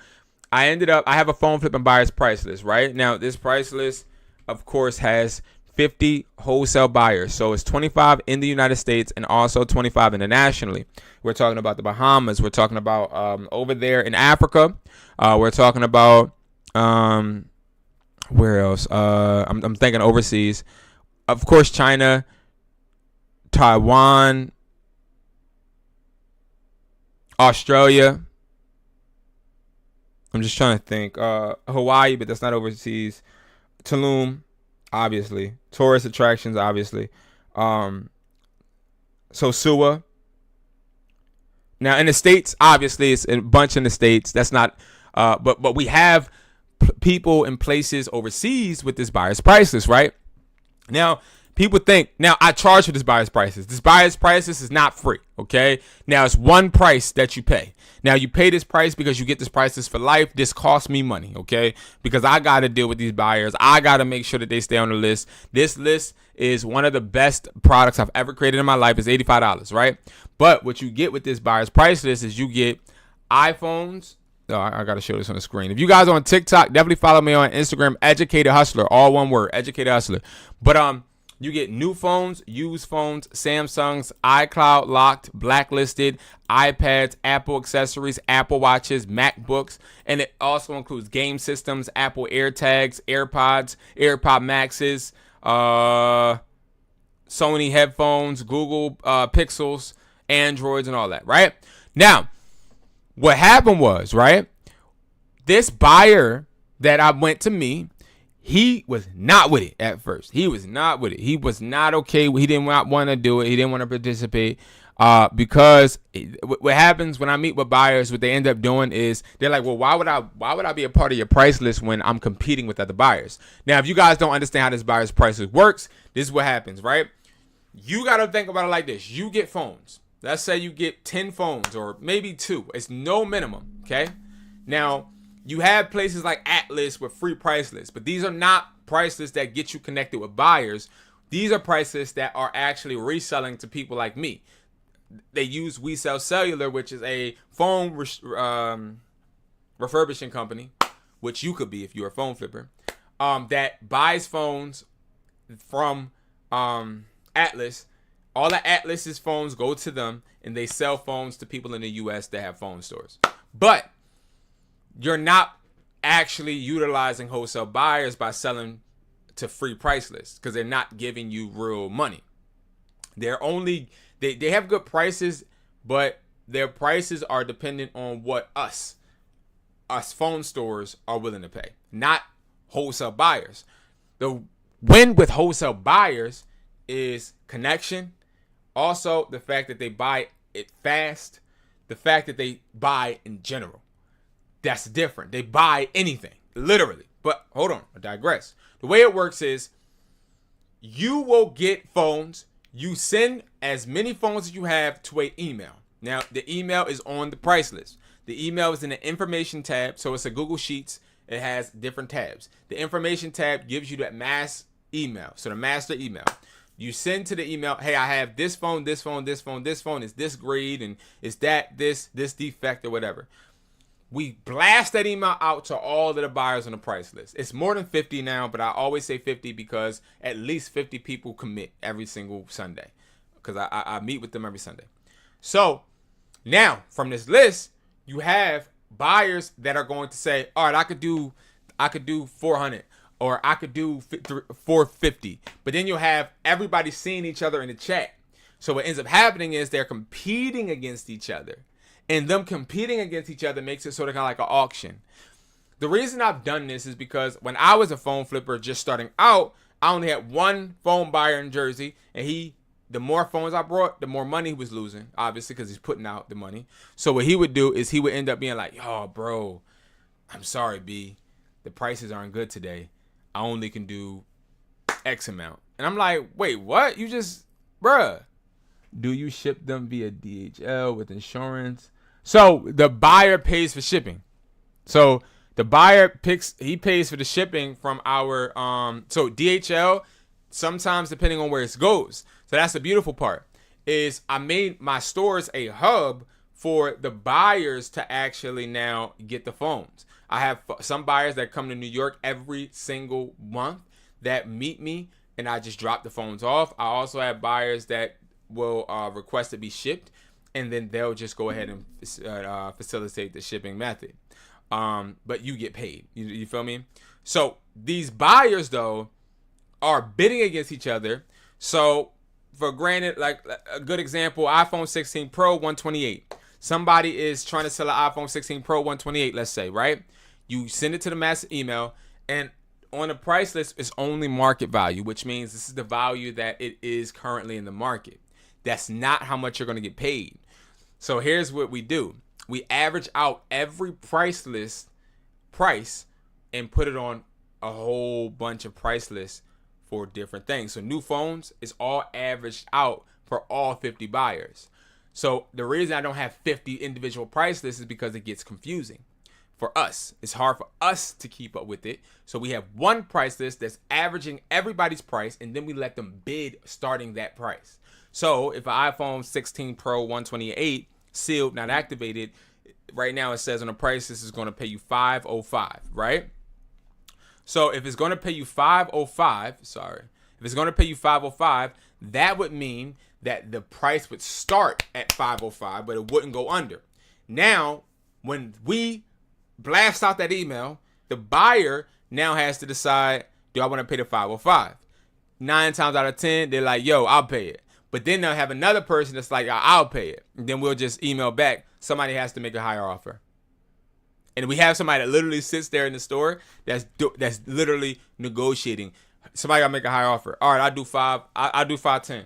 I have a phone flipping buyer's price list, right? Now, this price list, of course, has 50 wholesale buyers. So it's 25 in the United States and also 25 internationally. We're talking about the Bahamas. We're talking about over there in Africa. We're talking about where else? I'm thinking overseas. Of course, China, Taiwan, Australia. I'm just trying to think. Hawaii, but that's not overseas. Tulum, obviously. Tourist attractions, obviously. Sosua. Now, in the States, obviously, it's a bunch in the States. That's not, but we have people in places overseas with this buyer's price list, right? Now, people think, I charge for this buyer's price list. This buyer's price list is not free, okay? Now, it's one price that you pay. Now, you pay this price because you get this price list for life. This costs me money, okay? Because I got to deal with these buyers. I got to make sure that they stay on the list. This list is one of the best products I've ever created in my life. It's $85, right? But what you get with this buyer's price list is you get iPhones. Oh, I got to show this on the screen. If you guys are on TikTok, definitely follow me on Instagram, Educated Hustler, all one word, Educated Hustler. But you get new phones, used phones, Samsungs, iCloud locked, blacklisted, iPads, Apple accessories, Apple Watches, MacBooks, and it also includes game systems, Apple AirTags, AirPods, AirPod Maxes, Sony headphones, Google Pixels, Androids, and all that, right? Now, what happened was, right, this buyer that I went to meet, he was not with it at first. He was not with it. He was not okay. He didn't want to do it. He didn't want to participate because what happens when I meet with buyers, what they end up doing is they're like, well, why would I be a part of your price list when I'm competing with other buyers? Now, if you guys don't understand how this buyer's price list works, this is what happens, right? You got to think about it like this. You get phones. Let's say you get 10 phones or maybe 2. It's no minimum, okay? Now, you have places like Atlas with free price lists, but these are not price lists that get you connected with buyers. These are price lists that are actually reselling to people like me. They use We Sell Cellular, which is a phone refurbishing company, which you could be if you're a phone flipper, that buys phones from Atlas. All the Atlas's phones go to them, and they sell phones to people in the U.S. that have phone stores. But you're not actually utilizing wholesale buyers by selling to free price lists because they're not giving you real money. They're only they have good prices, but their prices are dependent on what us phone stores are willing to pay, not wholesale buyers. The win with wholesale buyers is connection. Also, the fact that they buy it fast, the fact that they buy in general. That's different. They buy anything, literally. But hold on, I digress. The way it works is you will get phones. You send as many phones as you have to an email. Now, the email is on the price list. The email is in the information tab. So it's a Google Sheets. It has different tabs. The information tab gives you that mass email. So the master email. You send to the email, hey, I have this phone, this phone, this phone, this phone. Is this grade and is that this defect or whatever. We blast that email out to all of the buyers on the price list. It's more than 50 now, but I always say 50 because at least 50 people commit every single Sunday because I meet with them every Sunday. So now from this list, you have buyers that are going to say, all right, I could do 400 or I could do 450. But then you'll have everybody seeing each other in the chat. So what ends up happening is they're competing against each other. And them competing against each other makes it sort of kind of like an auction. The reason I've done this is because when I was a phone flipper just starting out, I only had one phone buyer in Jersey. And the more phones I brought, the more money he was losing, obviously, because he's putting out the money. So what he would do is he would end up being like, yo, bro, I'm sorry, B. The prices aren't good today. I only can do X amount. And I'm like, wait, what? You just, bruh. Do you ship them via DHL with insurance? So the buyer pays for shipping. So the buyer pays for the shipping from our so DHL, sometimes depending on where it goes. So that's the beautiful part is I made my stores a hub for the buyers to actually now get the phones. I have some buyers that come to New York every single month that meet me and I just drop the phones off. I also have buyers that will request to be shipped, and then they'll just go ahead and facilitate the shipping method. But you get paid. You feel me? So these buyers, though, are bidding against each other. So for granted, like a good example, iPhone 16 Pro 128. Somebody is trying to sell an iPhone 16 Pro 128, let's say, right? You send it to the mass email, and on the price list, it's only market value, which means this is the value that it is currently in the market. That's not how much you're going to get paid. So here's what we do. We average out every price list price and put it on a whole bunch of price lists for different things. So new phones is all averaged out for all 50 buyers. So the reason I don't have 50 individual price lists is because it gets confusing. For us, it's hard for us to keep up with it. So we have one price list that's averaging everybody's price, and then we let them bid starting that price. So if an iPhone 16 Pro 128 sealed, not activated, right now it says on the price this is going to pay you $505, right? So if it's going to pay you $505, that would mean that the price would start at $505, but it wouldn't go under. Now, when we blast out that email, the buyer now has to decide, do I want to pay the $505? 9 times out of 10, they're like, yo, I'll pay it. But then they'll have another person that's like, I'll pay it. And then we'll just email back. Somebody has to make a higher offer. And we have somebody that literally sits there in the store that's literally negotiating. Somebody got to make a higher offer. All right, I'll do 510.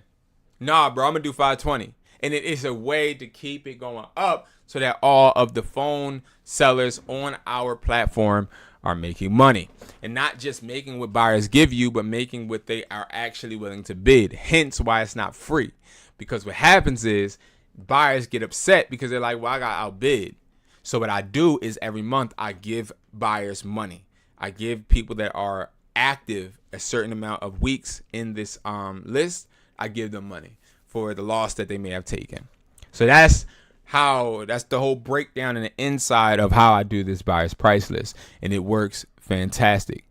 Nah, bro, I'm going to do 520. And it is a way to keep it going up so that all of the phone sellers on our platform are making money. And not just making what buyers give you, but making what they are actually willing to bid. Hence why it's not free. Because what happens is buyers get upset because they're like, well, I got outbid. So what I do is every month I give buyers money. I give people that are active a certain amount of weeks in this list. I give them money for the loss that they may have taken. So that's that's the whole breakdown and the inside of how I do this buyer's price list, and it works fantastic.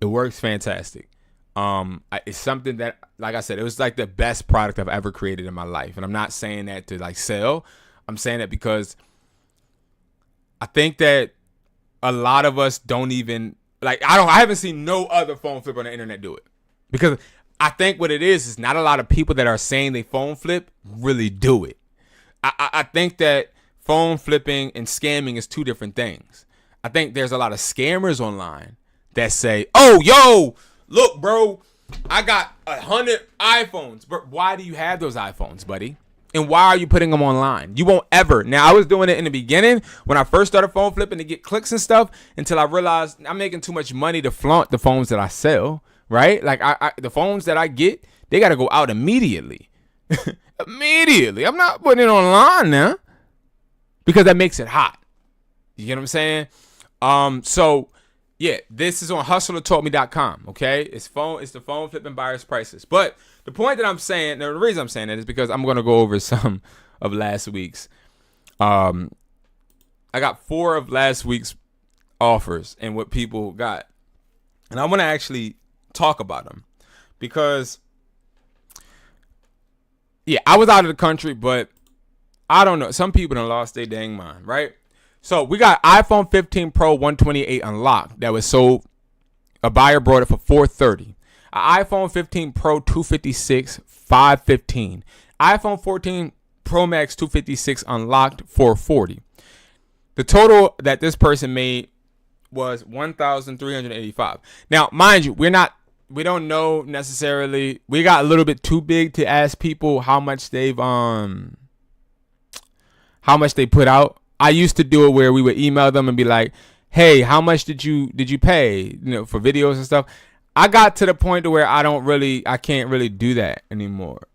It works fantastic. It's something that, like I said, it was like the best product I've ever created in my life. And I'm not saying that to like sell. I'm saying that because I think that a lot of us don't even like, I haven't seen no other phone flip on the internet do it, because I think what it is not a lot of people that are saying they phone flip really do it. I think that phone flipping and scamming is two different things. I think there's a lot of scammers online that say, oh, yo, look, bro, I got 100 iPhones. But why do you have those iPhones, buddy? And why are you putting them online? You won't ever. Now, I was doing it in the beginning when I first started phone flipping to get clicks and stuff, until I realized I'm making too much money to flaunt the phones that I sell, right? Like the phones that I get, they got to go out immediately. Immediately. I'm not putting it online now because that makes it hot. You get what I'm saying? So yeah, this is on hustlertaught.me.com. Okay, it's the phone flipping buyer's prices. But the point that I'm saying, the reason I'm saying that is because I'm gonna go over some of last week's. I got 4 of last week's offers and what people got, and I want to actually talk about them because, yeah, I was out of the country, but I don't know. Some people done lost their dang mind, right? So we got iPhone 15 Pro 128 unlocked that was sold. A buyer brought it for $430. An iPhone 15 Pro 256 $515. iPhone 14 Pro Max 256 unlocked $440. The total that this person made was $1,385. Now, mind you, we don't know necessarily. We got a little bit too big to ask people how much they put out. I used to do it where we would email them and be like, hey, how much did you pay, for videos and stuff. I got to the point to where I can't really do that anymore.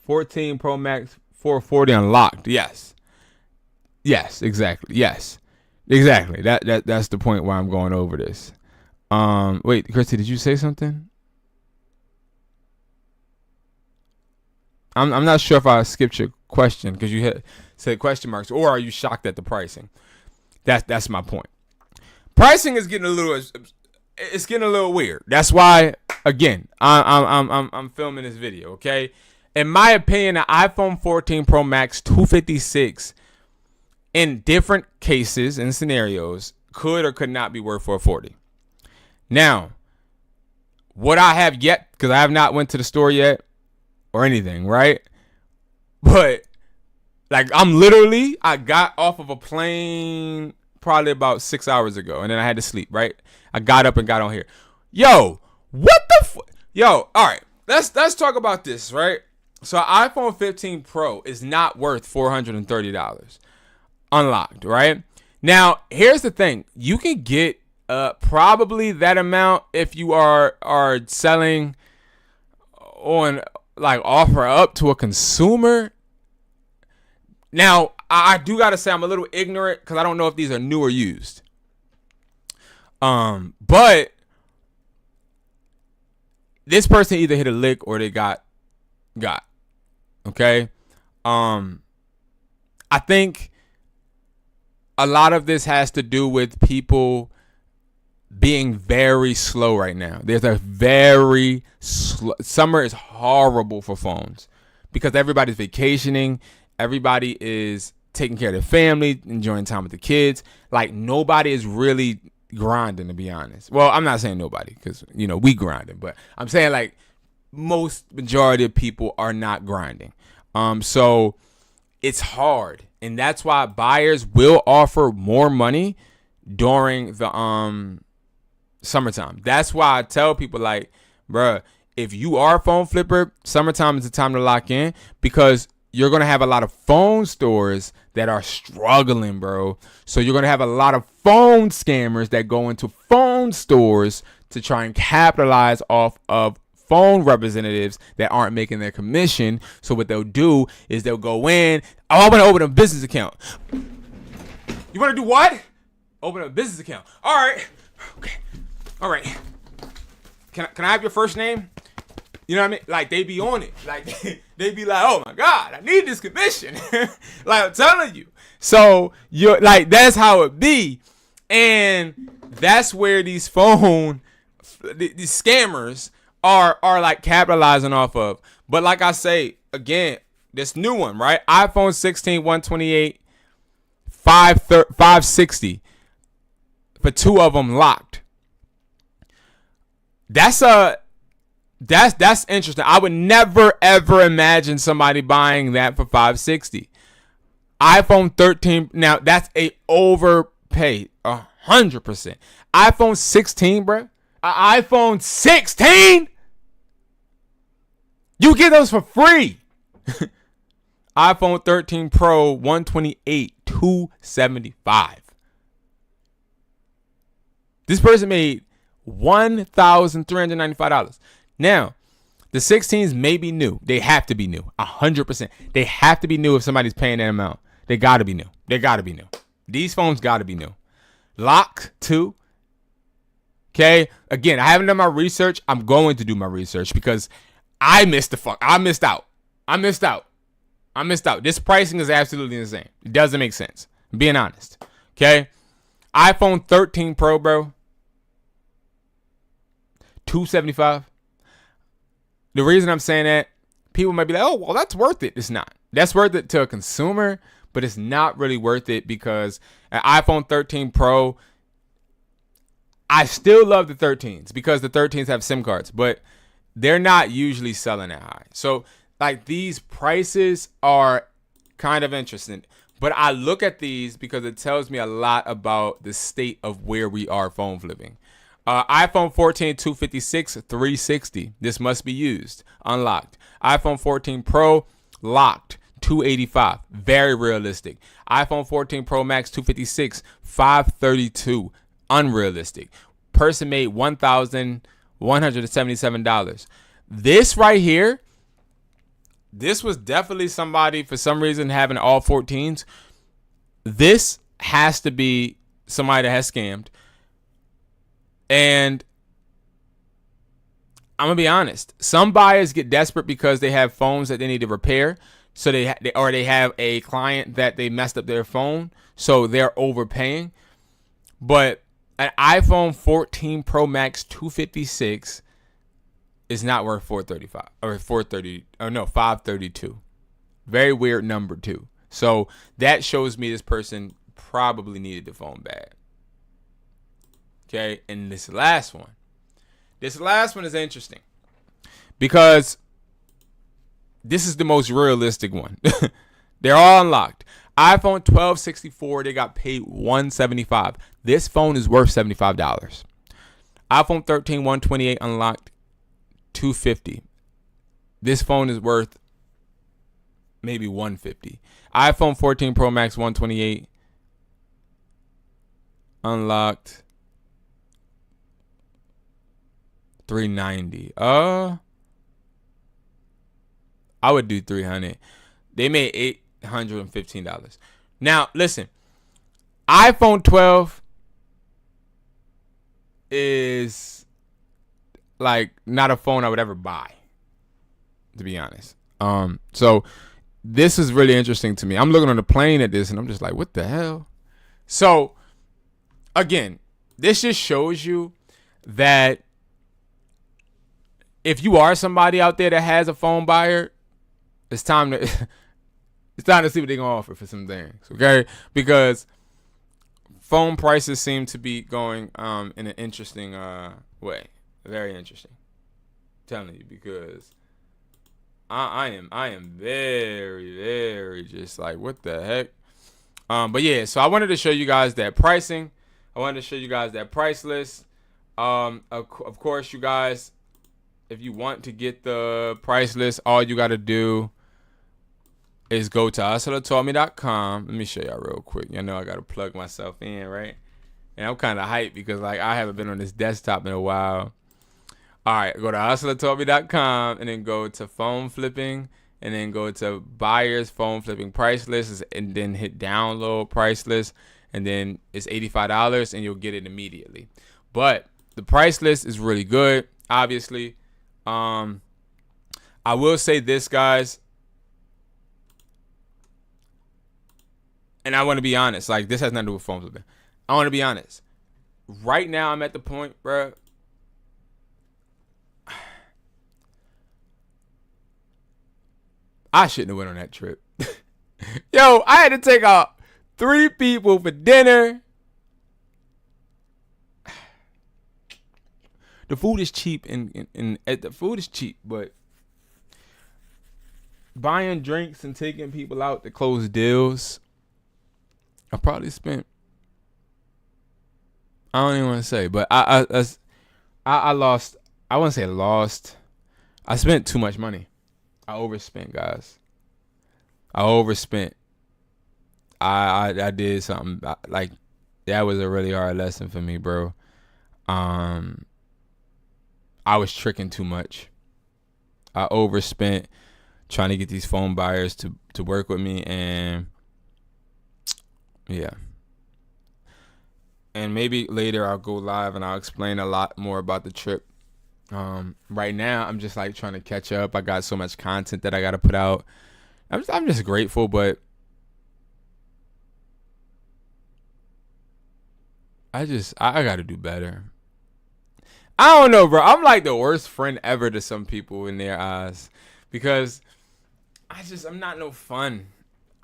14 Pro Max 440 unlocked. Yes, exactly. Yes, exactly. That's the point why I'm going over this. Wait, Christy, did you say something? I'm not sure if I skipped your question because you had said question marks, or are you shocked at the pricing? That's my point. Pricing is getting a little weird. That's why, again, I'm filming this video. Okay, in my opinion, the iPhone 14 Pro Max 256 in different cases and scenarios could or could not be worth $440. Now, what I have yet, because I have not went to the store yet or anything, right? But like I got off of a plane probably about 6 hours ago, and then I had to sleep, right? I got up and got on here. Yo, what the Yo, all right. Let's talk about this, right? So iPhone 15 Pro is not worth $430 unlocked, right? Now, here's the thing. You can get probably that amount if you are selling on like offer up to a consumer. Now, I do gotta say I'm a little ignorant because I don't know if these are new or used. But this person either hit a lick or they got. Okay. I think a lot of this has to do with people being very slow right now. There's a very slow. Summer is horrible for phones because everybody's vacationing. Everybody is taking care of their family, enjoying time with the kids. Like, nobody is really grinding, to be honest. Well, I'm not saying nobody because, we grinding. But I'm saying, like, majority of people are not grinding. So it's hard. And that's why buyers will offer more money during the summertime. That's why I tell people, like, bruh, if you are a phone flipper, summertime is the time to lock in because you're going to have a lot of phone stores that are struggling, bro. So you're going to have a lot of phone scammers that go into phone stores to try and capitalize off of phone representatives that aren't making their commission. So what they'll do is they'll go in. Oh, I want to open a business account. You want to do what? Open a business account. All right. Okay. All right. Can I have your first name? You know what I mean? Like, they be on it. Like, they be like, oh my God, I need this commission. Like, I'm telling you. So, you're like, that's how it be. And that's where these scammers are like capitalizing off of. But like I say, again, this new one, right? iPhone 16, 128, 560 for 2 of them locked. That's interesting. I would never ever imagine somebody buying that for 560. iPhone 13, now that's a overpay, 100%. iPhone 16, bro. iPhone 16, you get those for free. iPhone 13 Pro 128, 275. This person made $1,395. Now, the 16s may be new. They have to be new. 100%. They have to be new if somebody's paying that amount. They got to be new. They got to be new. These phones got to be new. Locked too. Okay. Again, I haven't done my research. I'm going to do my research because I missed out. This pricing is absolutely insane. It doesn't make sense. I'm being honest. Okay. iPhone 13 Pro, bro. $275. The reason I'm saying that, people might be like, oh, well, that's worth it. It's not. That's worth it to a consumer, but it's not really worth it because an iPhone 13 Pro, I still love the 13s because the 13s have SIM cards, but they're not usually selling that high. So, like, these prices are kind of interesting. But I look at these because it tells me a lot about the state of where we are phone flipping. iPhone 14 256 360. This must be used. Unlocked. iPhone 14 Pro locked 285. Very realistic. iPhone 14 Pro Max 256 532. Unrealistic. Person made $1,177. This right here, this was definitely somebody for some reason having all 14s. This has to be somebody that has scammed. And I'm gonna be honest. Some buyers get desperate because they have phones that they need to repair. So they have a client that they messed up their phone, so they're overpaying. But an iPhone 14 Pro Max 256 is not worth 435 or 430 or no 532. Very weird number too. So that shows me this person probably needed the phone bad. Okay, and this last one is interesting because this is the most realistic one. They're all unlocked. iPhone 12 64, they got paid $175. This phone is worth $75. iPhone 13 128 unlocked $250. This phone is worth maybe $150. iPhone 14 Pro Max 128 unlocked $390. I would do $300. They made $815. Now, listen. iPhone 12 is like not a phone I would ever buy, to be honest. So this is really interesting to me. I'm looking on the plane at this and I'm just like, what the hell? So again, this just shows you that if you are somebody out there that has a phone buyer, it's time to see what they're gonna offer for some things, okay? Because phone prices seem to be going in an interesting way, very interesting. I'm telling you, because I am very, very just like, what the heck? But yeah, so I wanted to show you guys that pricing. I wanted to show you guys that price list. Of course, you guys, if you want to get the price list, all you got to do is go to hustlertoldme.com. Let me show y'all real quick. You know I got to plug myself in, right? And I'm kind of hyped because like I haven't been on this desktop in a while. All right, go to hustlertoldme.com and then go to phone flipping and then go to buyers phone flipping price list and then hit download price list, and then it's $85 and you'll get it immediately. But the price list is really good, obviously. I will say this, guys, and I want to be honest. Like, this has nothing to do with phone flipping. I want to be honest. Right now, I'm at the point, bro. I shouldn't have went on that trip. Yo, I had to take out 3 people for dinner. The food is cheap, and the food is cheap, but buying drinks and taking people out to close deals, I probably spent. I don't even want to say, but I lost. I wouldn't say lost. I spent too much money. I overspent, guys. I overspent. I did something like that was a really hard lesson for me, bro. I was tricking too much. I overspent trying to get these phone buyers to work with me, and yeah. And maybe later I'll go live and I'll explain a lot more about the trip. Right now I'm just like trying to catch up. I got so much content that I got to put out. I'm just grateful, but I got to do better. I don't know, bro. I'm like the worst friend ever to some people in their eyes because I'm not no fun.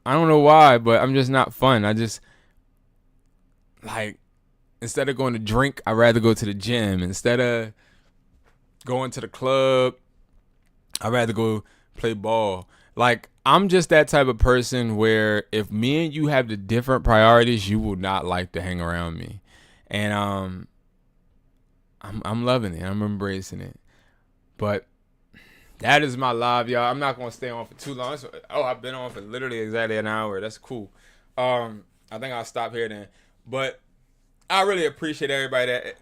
I don't know why, but I'm just not fun. I just like, instead of going to drink, I'd rather go to the gym. Instead of going to the club, I'd rather go play ball. Like, I'm just that type of person where if me and you have the different priorities, you will not like to hang around me. And I'm loving it. I'm embracing it. But that is my live, y'all. I'm not gonna stay on for too long. I've been on for literally exactly an hour. That's cool. I think I'll stop here then. But I really appreciate everybody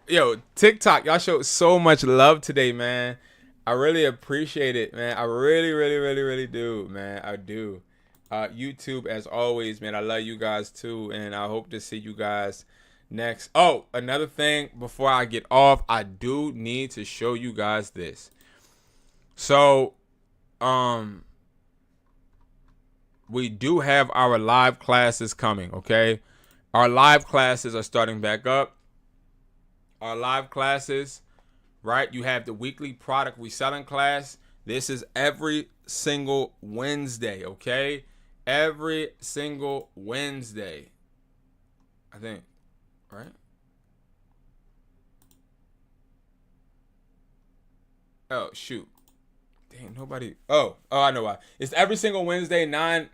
TikTok, y'all showed so much love today, man. I really appreciate it, man. I really, really, really, really do, man. I do. YouTube, as always, man. I love you guys too, and I hope to see you guys next. Oh, another thing before I get off, I do need to show you guys this. So, we do have our live classes coming, okay? Our live classes are starting back up. Our live classes, right? You have the weekly product reselling class. This is every single Wednesday, okay? Every single Wednesday, I think, right? Oh, shoot. Damn, nobody. Oh, I know why. It's every single Wednesday, 9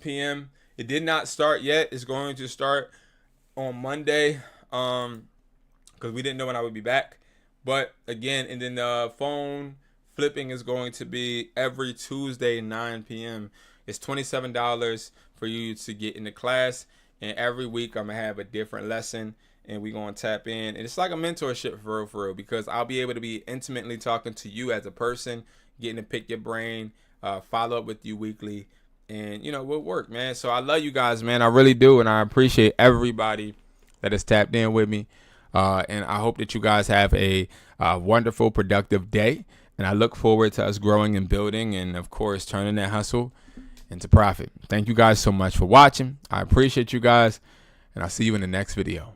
p.m. It did not start yet. It's going to start on Monday, because we didn't know when I would be back. But again, and then the phone flipping is going to be every Tuesday, 9 p.m. It's $27 for you to get in the class, and every week I'm gonna have a different lesson, and we're gonna tap in. And it's like a mentorship for real, because I'll be able to be intimately talking to you as a person, getting to pick your brain, follow up with you weekly, and we'll work, man. So I love you guys, man. I really do, and I appreciate everybody that has tapped in with me. And I hope that you guys have a wonderful, productive day. And I look forward to us growing and building, and of course turning that hustle into profit. Thank you guys so much for watching. I appreciate you guys, and I'll see you in the next video.